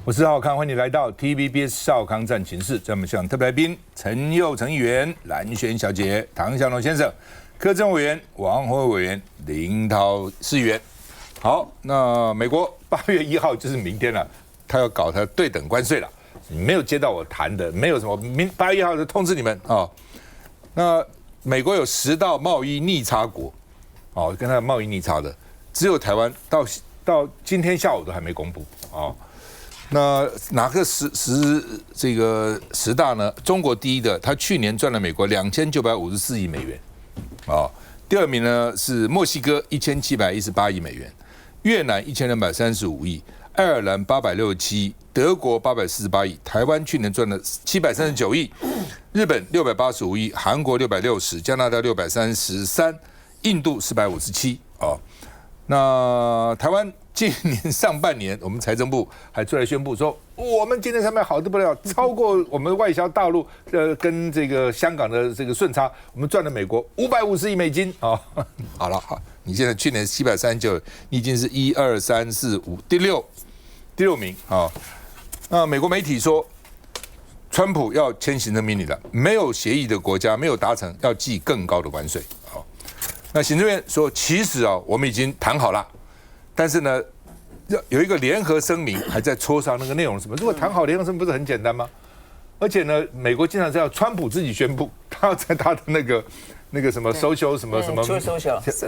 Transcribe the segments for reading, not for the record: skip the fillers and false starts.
我是浩康，欢迎你来到 TVBS 少康战情室。在我们现场特别来宾陈佑成议员、蓝轩小姐、唐湘龙先生、柯震委员、王宏伟委员、林涛市议员。好，那美国8月1号就是明天了，他要搞他对等关税了。你没有接到我谈的，没有什么8月1号就通知你们啊、哦。那美国有10道贸易逆差国，哦，跟他的贸易逆差的，只有台湾到今天下午都还没公布哦。那哪个这个10大呢？中国第一的，他去年赚了美国2954亿美元，啊、哦。第二名呢是墨西哥1718亿美元，越南1235亿，爱尔兰867亿，德国848亿，台湾去年赚了739亿，日本685亿，韩国660，加拿大633，印度457啊。那台湾今年上半年，我们财政部还出来宣布说，我们今年上半年好得不了，超过我们外销大陆跟这个香港的这个顺差，我们赚了美国550亿美金啊、哦！好了，好，你现在去年739，你已经是1、2、3、4、5第六名啊、哦。那美国媒体说，川普要签行政命令了，没有协议的国家没有达成，要记更高的关税。好，那行政院说，其实啊、哦，我们已经谈好了。但是呢，有一个联合声明还在磋商那个内容是什么？如果谈好联合声明不是很简单吗？而且呢，美国经常是要川普自己宣布，他要在他的那个什么 social 什么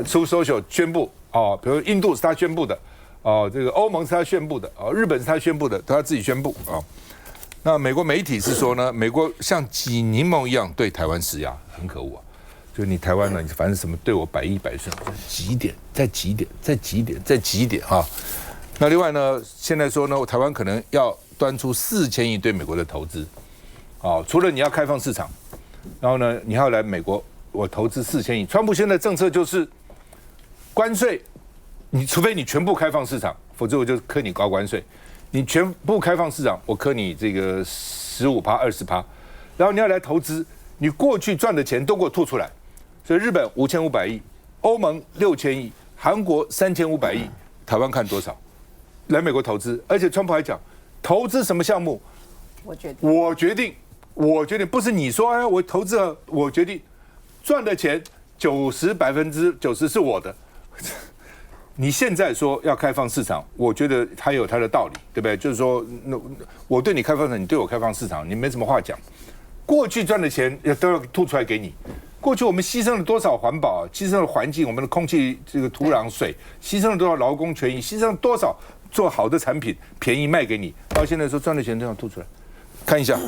出 social 宣布哦，比如印度是他宣布的哦，这个欧盟是他宣布的哦，日本是他宣布的，都要自己宣布啊、哦。那美国媒体是说呢，美国像挤柠檬一样对台湾施压，很可恶啊。就你台湾呢，你反正什么对我百依百顺，挤一点，再挤一点，再挤一点，再挤一点哈。那另外呢，现在说呢，台湾可能要端出4000亿对美国的投资，哦，除了你要开放市场，然后呢，你还要来美国，我投资4000亿。川普现在政策就是关税，你除非你全部开放市场，否则我就课你高关税。你全部开放市场，我课你这个15%、20%，然后你要来投资，你过去赚的钱都给我吐出来。所以日本5500亿，欧盟6000亿，韩国3500亿，台湾看多少？来美国投资，而且川普还讲，投资什么项目？我决定，不是你说哎，我投资了，我决定，赚的钱90%是我的。你现在说要开放市场，我觉得它有它的道理，对不对？就是说，我对你开放市场，你对我开放市场，你没什么话讲。过去赚的钱都要吐出来给你。过去我们牺牲了多少环保，牺牲了环境，我们的空气、这个土壤、水，牺牲了多少劳工权益，牺牲了多少做好的产品，便宜卖给你。到现在说赚的钱都要吐出来，看一下。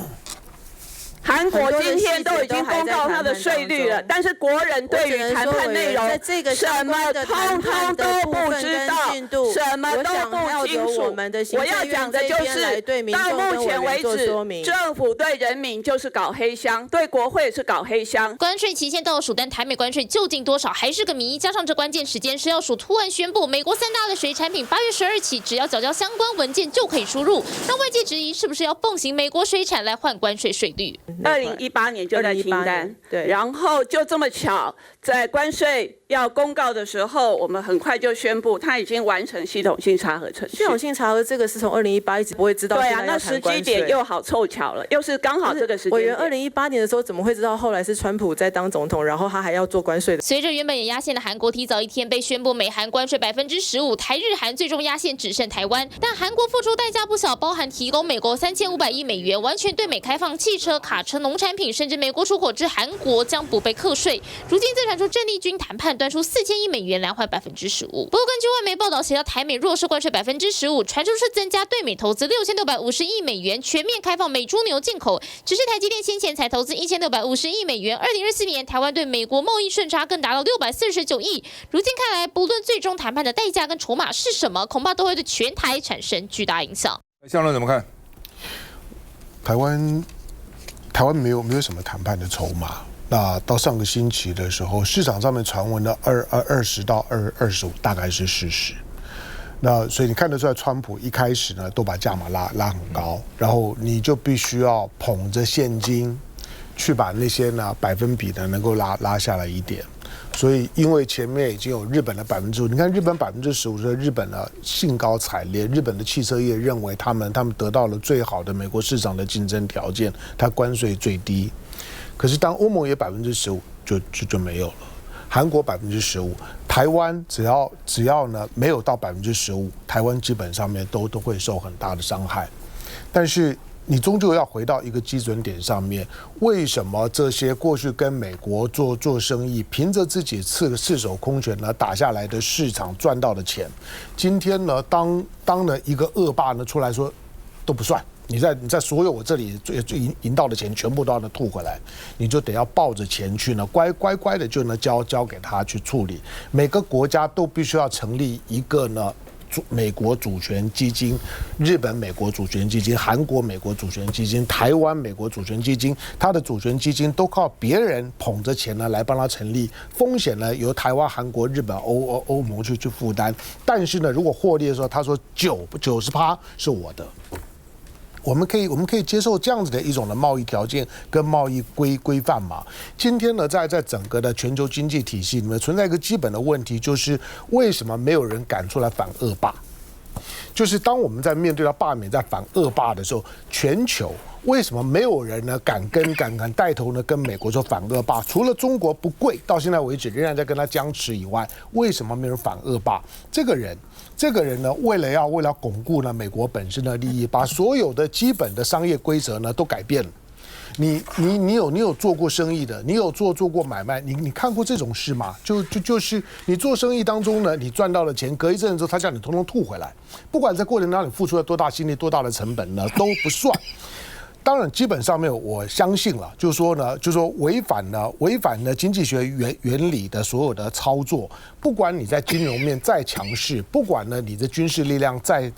韩国今天都已经公告它的税率了，但是国人对于谈判内容什么通通都不知道，什么都不清楚。我要讲的就是，到目前为止，政府对人民就是搞黑箱，对国会是搞黑箱。关税期限倒数，但台美关税究竟多少还是个谜。加上这关键时间是要署突然宣布，美国3大的水产品8月12起，只要缴交相关文件就可以输入，让外界质疑是不是要奉行美国水产来换关税税率。2018年就在清单，对，然后就这么巧，在关税要公告的时候，我们很快就宣布，它已经完成系统性查核程序。系统性查核这个是从2018一直不会知道。对啊，那时机点又好凑巧了，又是刚好这个时间点。委员2018年的时候怎么会知道后来是川普在当总统，然后他还要做关税的？随着原本也压线的韩国提早一天被宣布美韩关税15%，台日韩最终压线只剩台湾，但韩国付出代价不小，包含提供美国3500亿美元，完全对美开放汽车、卡车、农产品，甚至美国出口至韩国将不被课税。如今再传出郑丽君谈判端出4000亿美元来换15%。不过根据外媒报道，写到台美若是关税15%，传出是增加对美投资6650亿美元，全面开放美猪牛进口。只是台积电先前才投资1650亿美元，2024年台湾对美国贸易顺差更达到649亿。如今看来，不论最终谈判的代价跟筹码是什么，恐怕都会对全台产生巨大影响。向伦怎么看？台湾没有什么谈判的筹码。那到上个星期的时候，市场上面传闻的20到25大概是事实。那所以你看得出来，川普一开始呢都把价码拉很高，然后你就必须要捧着现金去把那些呢百分比呢能够拉下来一点。所以，因为前面已经有日本的15%，你看日本15%，说日本呢兴高采烈，日本的汽车业认为他们得到了最好的美国市场的竞争条件，它关税最低。可是当欧盟也15%，就没有了。韩国15%，台湾只要呢没有到15%，台湾基本上面都会受很大的伤害。但是你终究要回到一个基准点上面，为什么这些过去跟美国做生意，凭着自己赤手空拳呢打下来的市场赚到的钱，今天呢当呢一个恶霸呢出来说都不算，你在所有我这里赢到的钱全部都要吐回来，你就得要抱着钱去呢乖的就呢交给他去处理。每个国家都必须要成立一个呢美国主权基金，日本美国主权基金，韩国美国主权基金，台湾美国主权基金，它的主权基金都靠别人捧着钱呢来帮他成立，风险呢由台湾、韩国、日本、欧盟去负担。但是呢，如果获利的时候，他说90%是我的。我们可以接受这样子的一种的贸易条件跟贸易规范嘛？今天呢，在整个的全球经济体系里面存在一个基本的问题，就是为什么没有人敢出来反恶霸？就是当我们在面对到罢免、在反恶霸的时候，全球为什么没有人呢敢带头呢跟美国说反恶霸？除了中国不跪，到现在为止仍然在跟他僵持以外，为什么没有人反恶霸？这个人呢，为了要巩固呢美国本身的利益，把所有的基本的商业规则呢都改变了。你有做过生意的，你有做过买卖，你看过这种事吗？就是你做生意当中呢，你赚到了钱，隔一阵子之后，他叫你通通吐回来，不管在过程当中你付出了多大心力、多大的成本呢，都不算。当然，基本上面我相信了，就是说违反了经济学原理的所有的操作，不管你在金融面再强势，不管呢你的军事力量再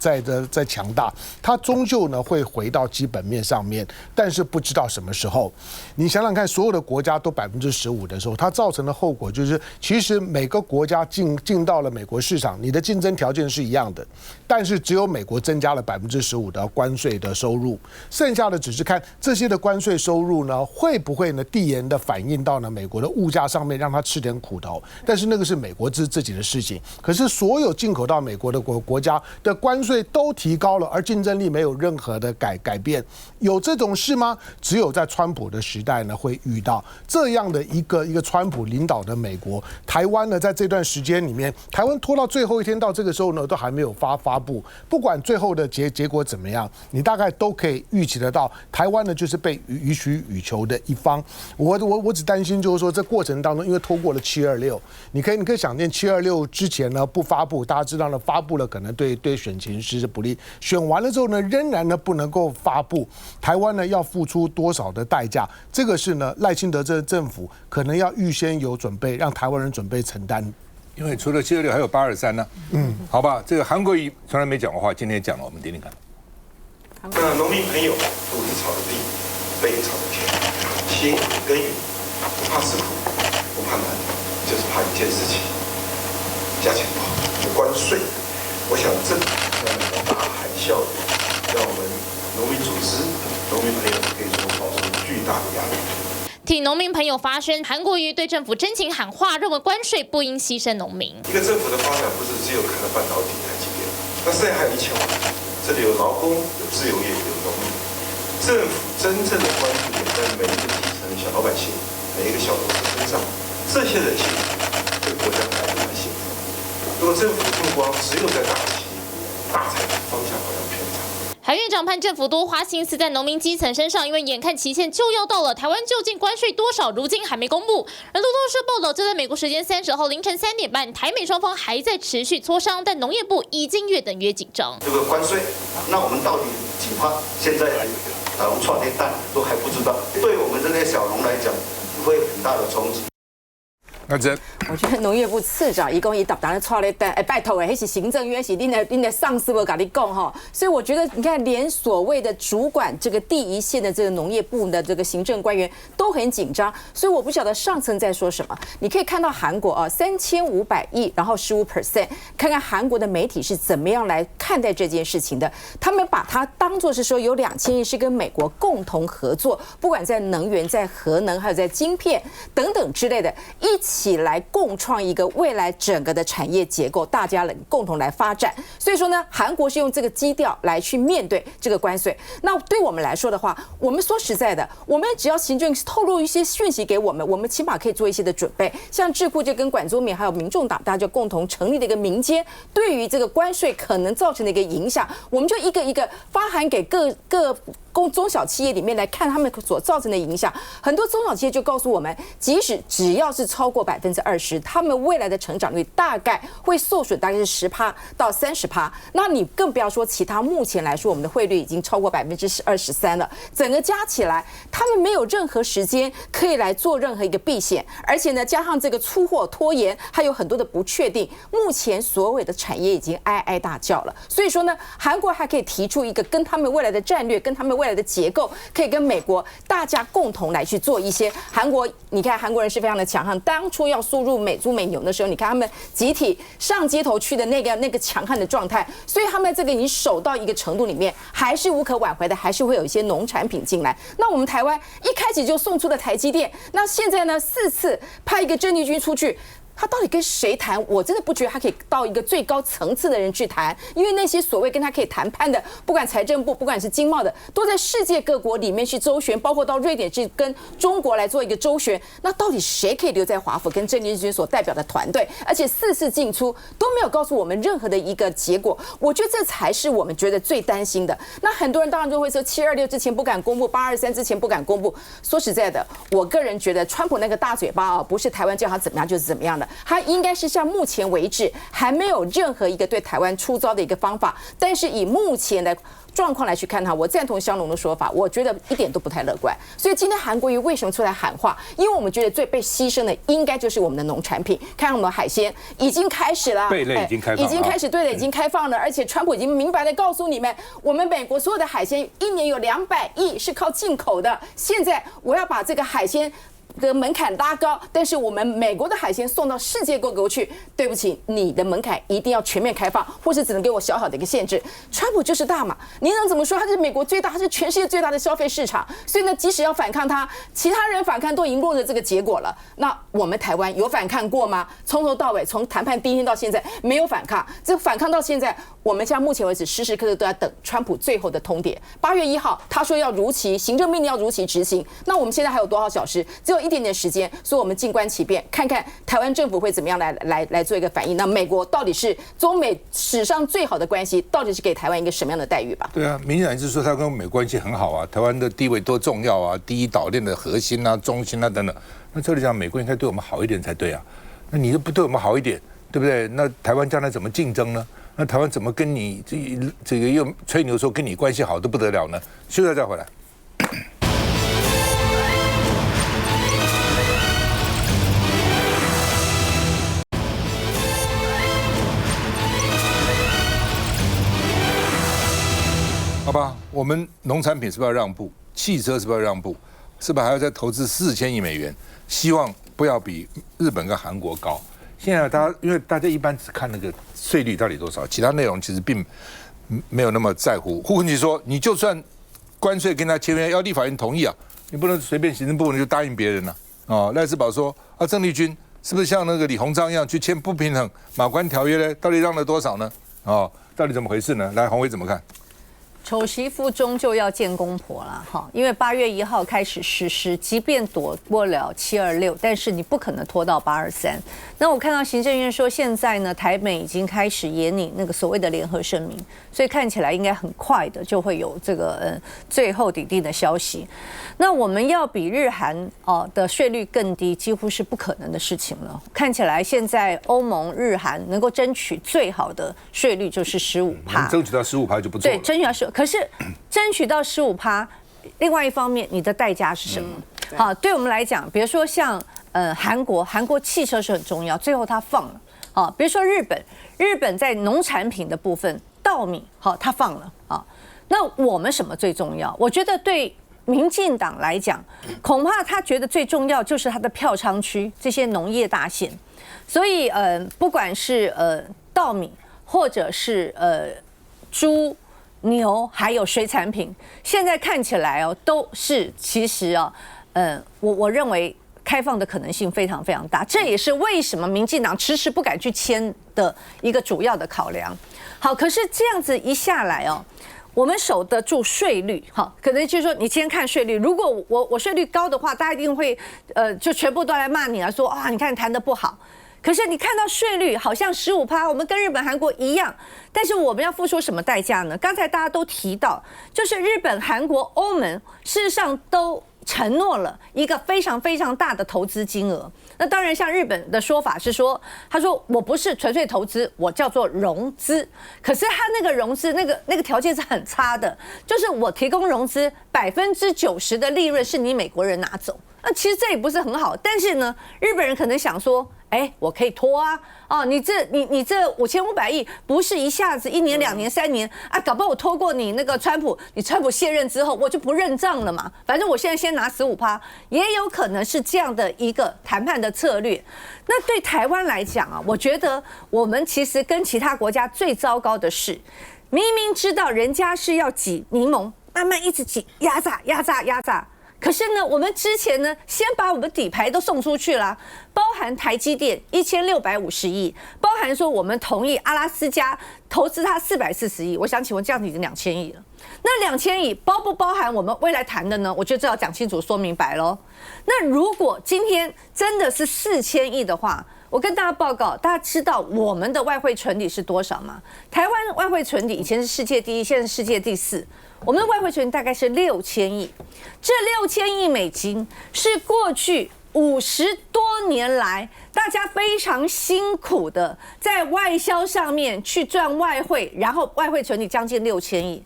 强大，它终究呢会回到基本面上面，但是不知道什么时候。你想想看，所有的国家都15%的时候，它造成的后果就是，其实每个国家进到了美国市场，你的竞争条件是一样的，但是只有美国增加了15%的关税的收入，剩下的只是看这些的关税收入呢，会不会呢递延的反映到呢美国的物价上面，让他吃点苦头。但是那个是美国自己的事情。可是所有进口到美国的国家的关税都提高了，而竞争力没有任何的改变，有这种事吗？只有在川普的时代呢会遇到这样的一个川普领导的美国。台湾呢在这段时间里面，台湾拖到最后一天到这个时候呢，都还没有发布。不管最后的结果怎么样，你大概都可以预期得到，台湾呢就是被予取予求的一方。我只担心就是说，这过程当中，因为拖过了726，你可以想见726之前呢不发布，大家知道呢发布了可能对选情是不利，选完了之后呢仍然呢不能够发布，台湾呢要付出多少的代价？这个是呢赖清德这政府可能要预先有准备，让台湾人准备承担。因为除了726还有823呢。好吧，这个韩国瑜从来没讲过话，今天讲了，我们听听看。那农民朋友肚子朝着地，背朝着天，辛苦耕耘，不怕吃苦，不怕难，就是怕一件事情，价钱不好，关税。我想这大海啸让我们农民组织、农民朋友可以说饱受巨大的压力。替农民朋友发声，韩国瑜对政府真情喊话，认为关税不应牺牲农民。一个政府的发展不是只有看到半导体台积电，那现在还有1000万，这里有劳工，有自由业，有农民。政府真正的关注点在每一个基层的小老百姓，每一个小投资身上，这些人幸福，这个国家才会幸福。如果政府的目光只有在大企业、大财团方向，好像偏差。韩院长盼政府多花心思在农民基层身上，因为眼看期限就要到了，台湾究竟关税多少，如今还没公布。而路透社报道，就在美国时间30号凌晨3点半，台美双方还在持续磋商，但农业部已经越等越紧张。这个关税，那我们到底几趴？现在农创业蛋都还不知道，对我们这些小农来讲，会有很大的冲击。那真，我觉得农业部次长一共一答了错了单，拜托那是行政院是您的上司我跟你讲哈，所以我觉得你看，连所谓的主管这个第一线的这个农业部的这个行政官员都很紧张，所以我不晓得上层在说什么。你可以看到韩国啊，3500亿，然后15%，看看韩国的媒体是怎么样来看待这件事情的。他们把它当作是说有2000亿是跟美国共同合作，不管在能源、在核能，还有在晶片等等之类的，一起来共创一个未来整个的产业结构，大家共同来发展。所以说呢，韩国是用这个基调来去面对这个关税。那对我们来说的话，我们说实在的，我们只要行政透露一些讯息给我们，我们起码可以做一些的准备。像智库就跟管中闵还有民众党，大家就共同成立了一个民间对于这个关税可能造成的一个影响，我们就一个一个发函给各中小企业里面来看他们所造成的影响。很多中小企业就告诉我们，即使只要是超过20%，他们未来的成长率大概会受损，大概是10%到30%。那你更不要说其他，目前来说我们的汇率已经超过23%了，整个加起来，他们没有任何时间可以来做任何一个避险，而且呢，加上这个出货拖延，还有很多的不确定，目前所有的产业已经哀哀大叫了。所以说呢，韩国还可以提出一个跟他们未来的战略，跟他们未来的结构，可以跟美国大家共同来去做一些。韩国，你看韩国人是非常的强悍，当初要输入美猪美牛的时候，你看他们集体上街头去的那个强悍的状态，所以他们这个已经守到一个程度里面，还是无可挽回的，还是会有一些农产品进来。那我们台湾一开始就送出了台积电，那现在呢4次派一个郑丽君出去。他到底跟谁谈？我真的不觉得他可以到一个最高层次的人去谈，因为那些所谓跟他可以谈判的，不管财政部，不管是经贸的，都在世界各国里面去周旋，包括到瑞典去跟中国来做一个周旋。那到底谁可以留在华府跟郑丽君所代表的团队？而且4次进出都没有告诉我们任何的一个结果，我觉得这才是我们觉得最担心的。那很多人当然就会说，726之前不敢公布，823之前不敢公布。说实在的，我个人觉得川普那个大嘴巴啊，不是台湾叫他怎么样就是怎么样的。他应该是像目前为止还没有任何一个对台湾出招的一个方法，但是以目前的状况来去看他，我赞同香农的说法，我觉得一点都不太乐观。所以今天韩国瑜为什么出来喊话？因为我们觉得最被牺牲的应该就是我们的农产品。看我们的海鲜已经开始了，贝类已经开放了，已经开始对的，已经开放了，而且川普已经明白的告诉你们，我们美国所有的海鲜一年有200亿是靠进口的，现在我要把这个海鲜的门槛拉高，但是我们美国的海鲜送到世界各国去，对不起，你的门槛一定要全面开放，或是只能给我小小的一个限制。川普就是大嘛，你能怎么说？他是美国最大，他是全世界最大的消费市场，所以呢，即使要反抗他，其他人反抗都已经落着这个结果了。那我们台湾有反抗过吗？从头到尾，从谈判第一天到现在没有反抗，这反抗到现在，我们像目前为止时时刻刻都在等川普最后的通牒。8月1号，他说要如期行政命令要如期执行，那我们现在还有多少小时？只有一点点时间，所以我们静观其变，看看台湾政府会怎么样来做一个反应。那美国到底是中美史上最好的关系，到底是给台湾一个什么样的待遇吧？对啊，民进党是说他跟美关系很好啊，台湾的地位多重要啊，第一岛链的核心啊、中心啊等等。那照理讲，美国应该对我们好一点才对啊。那你又不对我们好一点，对不对？那台湾将来怎么竞争呢？那台湾怎么跟你这个又吹牛说跟你关系好都不得了呢？休息再回来。好吧，我们农产品是不是要让步？汽车是不是要让步？是不是还要再投资4000亿美元？希望不要比日本跟韩国高。现在因为大家一般只看那个税率到底多少，其他内容其实并没有那么在乎。胡文琪说，你就算关税跟他签约，要立法院同意啊，你不能随便行政部门就答应别人了。哦，赖士葆说啊，郑丽君是不是像那个李鸿章一样去签不平等马关条约呢？到底让了多少呢？哦，到底怎么回事呢？来，洪伟怎么看？丑媳妇终究要见公婆了哈，因为8月1号开始实施，即便躲过了726，但是你不可能拖到823。那我看到行政院说，现在呢，台美已经开始研拟那个所谓的联合声明，所以看起来应该很快的就会有这个最后底定的消息。那我们要比日韩的税率更低，几乎是不可能的事情了。看起来现在欧盟、日韩能够争取最好的税率就是15%，争取到15%就不错了。对，争取到15%。可是争取到15%，另外一方面，你的代价是什么？好，对我们来讲，比如说像韩国汽车是很重要，最后他放了。啊，比如说日本在农产品的部分，稻米好，他放了啊。那我们什么最重要？我觉得对民进党来讲，恐怕他觉得最重要就是他的票仓区这些农业大县，所以不管是稻米或者是猪、牛，还有水产品，现在看起来哦，都是其实啊，我认为。开放的可能性非常非常大，这也是为什么民进党迟迟不敢去签的一个主要的考量。好，可是这样子一下来哦，我们守得住税率，好，可能就是说你今天看税率，如果我税率高的话，大家一定会就全部都来骂你啊，说啊你看谈得不好。可是你看到税率好像15%，我们跟日本、韩国一样，但是我们要付出什么代价呢？刚才大家都提到，就是日本、韩国、欧盟事实上都承诺了一个非常非常大的投资金额。那当然，像日本的说法是说，他说我不是纯粹投资，我叫做融资。可是他那个融资那个条件是很差的，就是我提供融资90%的利润是你美国人拿走。那其实这也不是很好，但是呢，日本人可能想说，我可以拖啊，哦，你这5500亿不是一下子1年、2年、3年啊，搞不好我拖过你那个川普，你川普卸任之后我就不认账了嘛，反正我现在先拿15%，也有可能是这样的一个谈判的策略。那对台湾来讲啊，我觉得我们其实跟其他国家最糟糕的是，明明知道人家是要挤柠檬，慢慢一直挤，压榨。可是呢，我们之前呢，先把我们底牌都送出去了，包含台积电1650亿，包含说我们同意阿拉斯加投资它440亿，我想请问这样子已经2000亿了。那2000亿包不包含我们未来谈的呢？我觉得这要讲清楚说明白咯。那如果今天真的是4000亿的话，我跟大家报告，大家知道我们的外汇存底是多少吗？台湾外汇存底以前是世界第1，现在是世界第4。我们的外汇存底大概是6000亿，这6000亿美金是过去50多年来大家非常辛苦的在外销上面去赚外汇，然后外汇存底将近6000亿。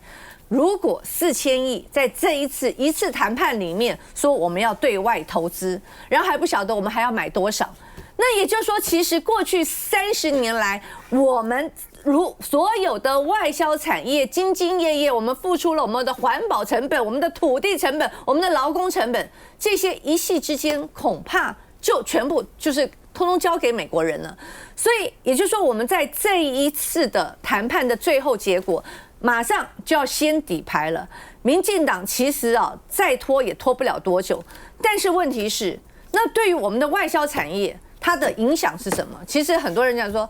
如果4000亿在这一次谈判里面说我们要对外投资，然后还不晓得我们还要买多少，那也就是说，其实过去30年来，我们所有的外销产业兢兢业业，我们付出了我们的环保成本、我们的土地成本、我们的劳工成本，这些一夕之间恐怕就全部就是通通交给美国人了。所以也就是说，我们在这一次的谈判的最后结果，马上就要先底牌了。民进党其实再拖也拖不了多久，但是问题是，那对于我们的外销产业，它的影响是什么？其实很多人讲说，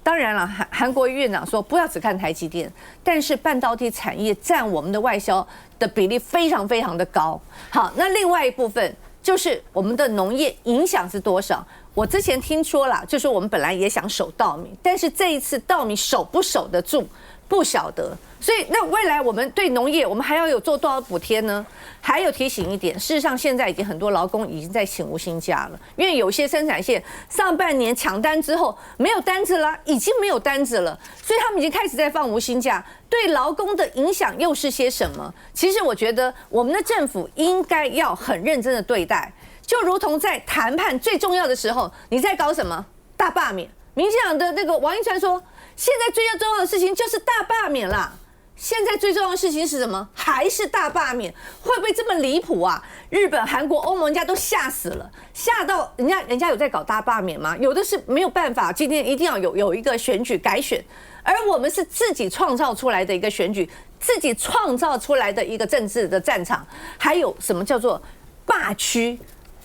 当然了，韩国院长说不要只看台积电，但是半导体产业占我们的外销的比例非常非常的高。好，那另外一部分就是我们的农业影响是多少？我之前听说了，就是我们本来也想守稻米，但是这一次稻米守不守得住不晓得。所以那未来我们对农业，我们还要有做多少补贴呢？还有提醒一点，事实上现在已经很多劳工已经在请无薪假了，因为有些生产线上半年抢单之后没有单子啦，已经没有单子了，所以他们已经开始在放无薪假。对劳工的影响又是些什么？其实我觉得我们的政府应该要很认真的对待，就如同在谈判最重要的时候，你在搞什么？大罢免。民进党的那个王一川说，现在最重要的事情就是大罢免啦。现在最重要的事情是什么？还是大罢免？会不会这么离谱啊？日本、韩国、欧盟人家都吓死了，吓到人家有在搞大罢免吗？有的是没有办法，今天一定要有一个选举改选，而我们是自己创造出来的一个选举，自己创造出来的一个政治的战场，还有什么叫做霸区、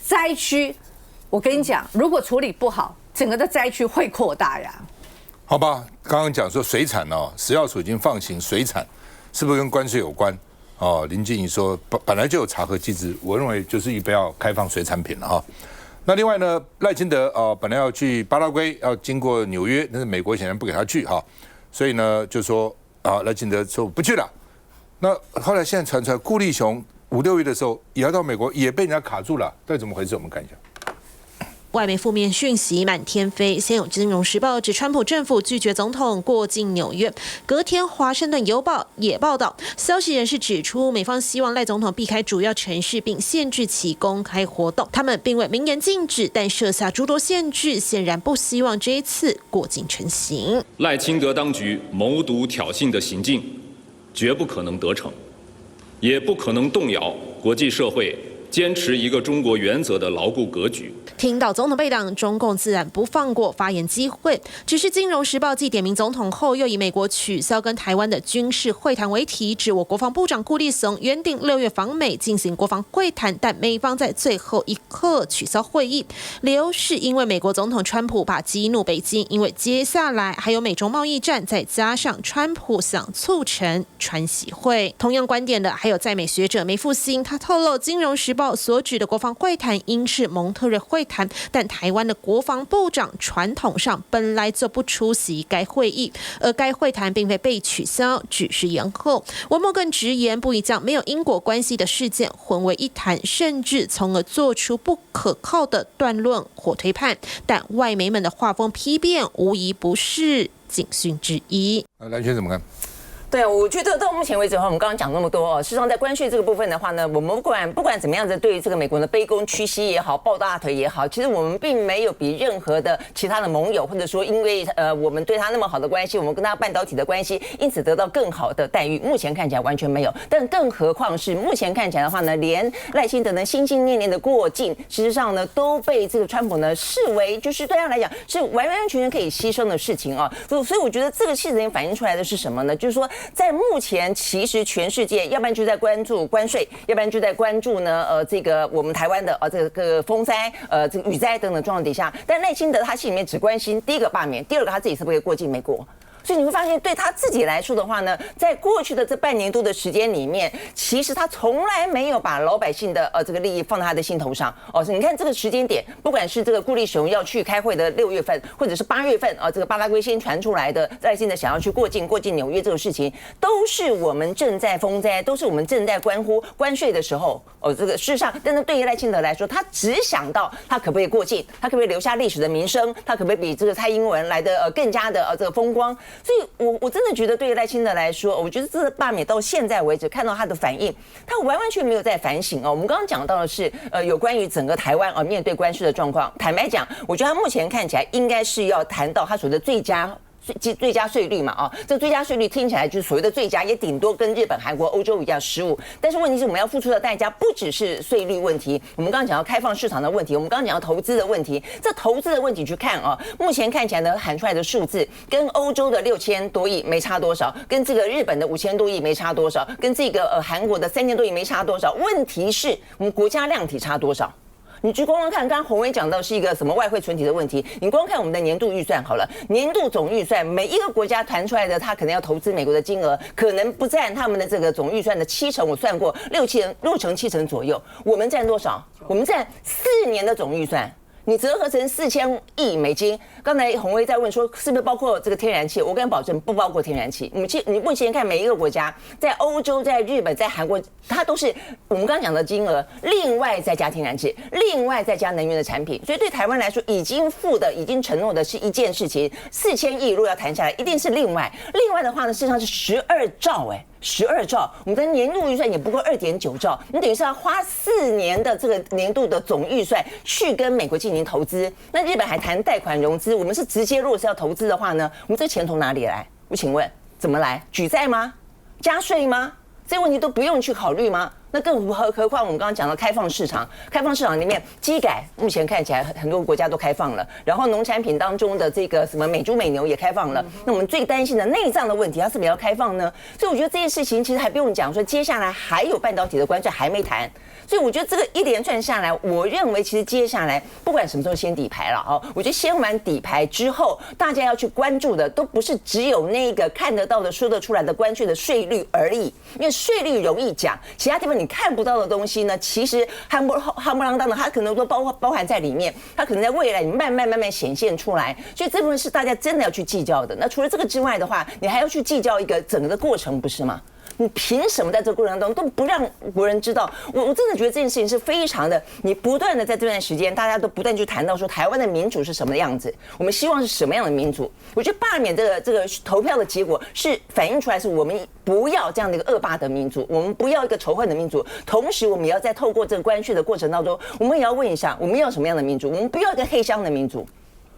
灾区？我跟你讲，如果处理不好，整个的灾区会扩大呀。好吧，刚刚讲说水产食药署已经放行水产，是不是跟关税有关？林静怡说本来就有查核机制，我认为就是预备要开放水产品了哈。那另外呢，赖清德本来要去巴拉圭，要经过纽约，但是美国显然不给他去哈，所以呢就说赖清德说不去了。那后来现在传出来，顾立雄5、6月的时候也要到美国，也被人家卡住了，到底怎么回事？我们看一下。外媒负面讯息满天飞，先有《金融时报》指川普政府拒绝总统过境纽约，隔天《华盛顿邮报》也报道，消息人士指出，美方希望赖总统避开主要城市，并限制其公开活动。他们并未明言禁止，但设下诸多限制，显然不希望这一次过境成行。赖清德当局谋独挑衅的行径，绝不可能得逞，也不可能动摇国际社会坚持一个中国原则的牢固格局。听到总统被挡，中共自然不放过发言机会。只是《金融时报》继点名总统后，又以美国取消跟台湾的军事会谈为题，指我国防部长顾立雄原定6月访美进行国防会谈，但美方在最后一刻取消会议，理由是因为美国总统川普怕激怒北京，因为接下来还有美中贸易战，再加上川普想促成川习会。同样观点的还有在美学者梅复兴，他透露《金融时报》所指的国防会谈应是蒙特瑞会谈，但台湾的国防部长传统上本来就不出席该会议，而该会谈并非被取消，只是延后。文末更直言不宜将没有因果关系的事件混为一谈，甚至从而做出不可靠的断论或推判。但外媒们的画风批变，无疑不是警讯之一。蓝轩怎么看？对，我觉得到目前为止的话，我们刚刚讲那么多哦，事实上在关税这个部分的话呢，我们不管怎么样子，对于这个美国的卑躬屈膝也好，抱大腿也好，其实我们并没有比任何的其他的盟友，或者说因为我们对他那么好的关系，我们跟他半导体的关系，因此得到更好的待遇，目前看起来完全没有。但更何况是目前看起来的话呢，连赖清德呢心心念念的过境，事实上呢都被这个川普呢视为就是对他来讲是完完全全可以牺牲的事情啊。所以我觉得这个事情反映出来的是什么呢？就是说在目前其实全世界要不然就在关注关税，要不然就在关注呢这个我们台湾的这个风灾这个雨灾等等状况底下，但赖清德他心里面只关心第一个罢免，第二个他自己是不是可以过境美国。所以你会发现，对他自己来说的话呢，在过去的这半年多的时间里面，其实他从来没有把老百姓的这个利益放在他的心头上哦。所以你看这个时间点，不管是这个顾立雄要去开会的6月份，或者是8月份这个巴拉圭先传出来的赖清德想要去过境纽约这个事情，都是我们正在风灾，都是我们正在关乎关税的时候哦。这个事实上，但是对于赖清德来说，他只想到他可不可以过境，他可不可以留下历史的名声，他可不可以比这个蔡英文来的更加的这个风光。所以我真的觉得对于赖清德来说，我觉得这个罢免到现在为止看到他的反应，他完全没有在反省哦。我们刚刚讲到的是有关于整个台湾面对关税的状况，坦白讲，我觉得他目前看起来应该是要谈到他所谓的最佳税率嘛这个最佳税率听起来就是所谓的最佳，也顶多跟日本、韩国、欧洲一样15%。但是问题是我们要付出的代价不只是税率问题，我们刚刚讲到开放市场的问题，我们刚刚讲到投资的问题。这投资的问题去看目前看起来呢喊出来的数字跟欧洲的6000多亿没差多少，跟这个日本的5000多亿没差多少，跟这个韩国的3000多亿没差多少。问题是我们国家量体差多少？你去光看，刚刚洪伟讲到是一个什么外汇存底的问题，你光看我们的年度预算好了，年度总预算每一个国家谈出来的，他可能要投资美国的金额，可能不占他们的这个总预算的70%，我算过6成7成左右。我们占多少？我们占4年的总预算。你折合成4000亿美金，刚才洪威在问说是不是包括这个天然气？我跟你保证不包括天然气。你目前看每一个国家，在欧洲、在日本、在韩国，它都是我们刚刚讲的金额，另外再加天然气，另外再加能源的产品。所以对台湾来说，已经承诺的是一件事情，4000亿如果要谈下来，一定是另外的话呢，事实上是12兆12兆，我们的年度预算也不过2.9兆，你等于是要花4年的这个年度的总预算去跟美国进行投资。那日本还谈贷款融资，我们是直接如果是要投资的话呢，我们这钱从哪里来？我请问怎么来？举债吗？加税吗？这些问题都不用去考虑吗？那更何况我们刚刚讲到开放市场里面基改目前看起来很多国家都开放了，然后农产品当中的这个什么美猪美牛也开放了，那我们最担心的内脏的问题它是不是要开放呢？所以我觉得这件事情其实还不用讲说接下来还有半导体的关税还没谈，所以我觉得这个一连串下来，我认为其实接下来不管什么时候先底牌了我觉得先完底牌之后，大家要去关注的都不是只有那个看得到的说得出来的关税的税率而已，因为税率容易讲，其他地方你看不到的东西呢，其实夯不啷当的，它可能都包含在里面，它可能在未来你慢慢显现出来，所以这部分是大家真的要去计较的。那除了这个之外的话，你还要去计较一个整个的过程，不是吗？你凭什么在这个过程当中都不让国人知道？我真的觉得这件事情是非常的，你不断的在这段时间，大家都不断去谈到说台湾的民主是什么样子，我们希望是什么样的民主。我觉得罢免这个投票的结果是反映出来，是我们不要这样的一个恶霸的民主，我们不要一个仇恨的民主。同时，我们也要在透过这个关税的过程当中，我们也要问一下，我们要什么样的民主？我们不要一个黑箱的民主。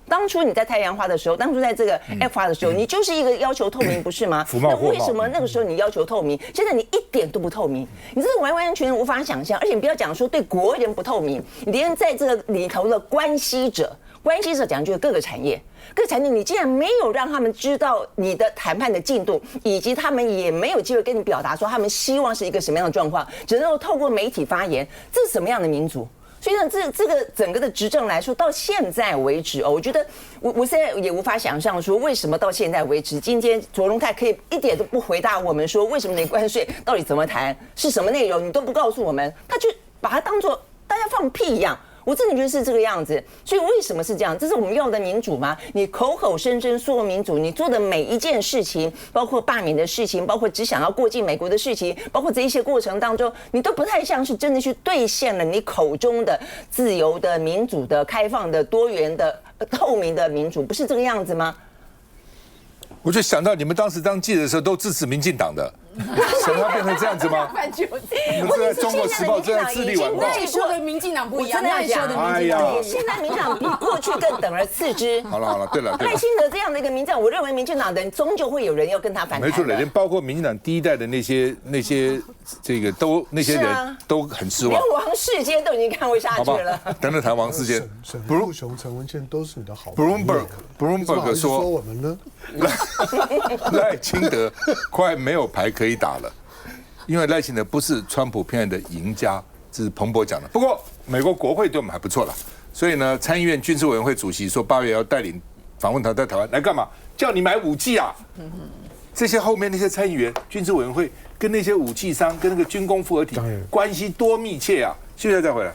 当初你在太阳花的时候，当初在这个 F 花的时候，你就是一个要求透明，不是吗？那为什么那个时候你要求透明，现在你一点都不透明？你这个完完全无法想象，而且你不要讲说对国人不透明，连在这个里头的关系者讲就是各个产业，你竟然没有让他们知道你的谈判的进度，以及他们也没有机会跟你表达说他们希望是一个什么样的状况，只能够透过媒体发言，这是什么样的民主？所以呢，这个整个的执政来说，到现在为止我觉得我现在也无法想象说为什么到现在为止，今天卓荣泰可以一点都不回答我们说为什么你关税到底怎么谈，是什么内容，你都不告诉我们，他就把它当作大家放屁一样。我真的觉得是这个样子，所以为什么是这样？这是我们要的民主吗？你口口声声说民主，你做的每一件事情，包括罢免的事情，包括只想要过境美国的事情，包括这一些过程当中，你都不太像是真的去兑现了你口中的自由的、民主的、开放的、多元的、透明的民主，不是这个样子吗？我就想到你们当时当记者的时候都支持民进党的，想要变成这样子吗？你们在中国时报这样自立晚报，那时候的民进党不一样，那时候的民进党，现在民进党比过去更等而次之。好了，对了，赖清德这样的一个民进党，我认为民进党的终究会有人要跟他反弹。没错的，连包括民进党第一代的那些这个那些人都很失望，连王世坚都已经看不下去了。等等谈王世坚，沈富雄、陈文茜都是你的好朋友。Bloomberg 说我们呢？赖清德快没有牌可以打了，因为赖清德不是川普偏爱的赢家，这是彭博讲的。不过美国国会对我们还不错了，所以呢，参议院军事委员会主席说8月要带领访问团在台湾来干嘛？叫你买武器啊！这些后面那些参议员、军事委员会跟那些武器商、跟那个军工复合体关系多密切啊！休息再回来。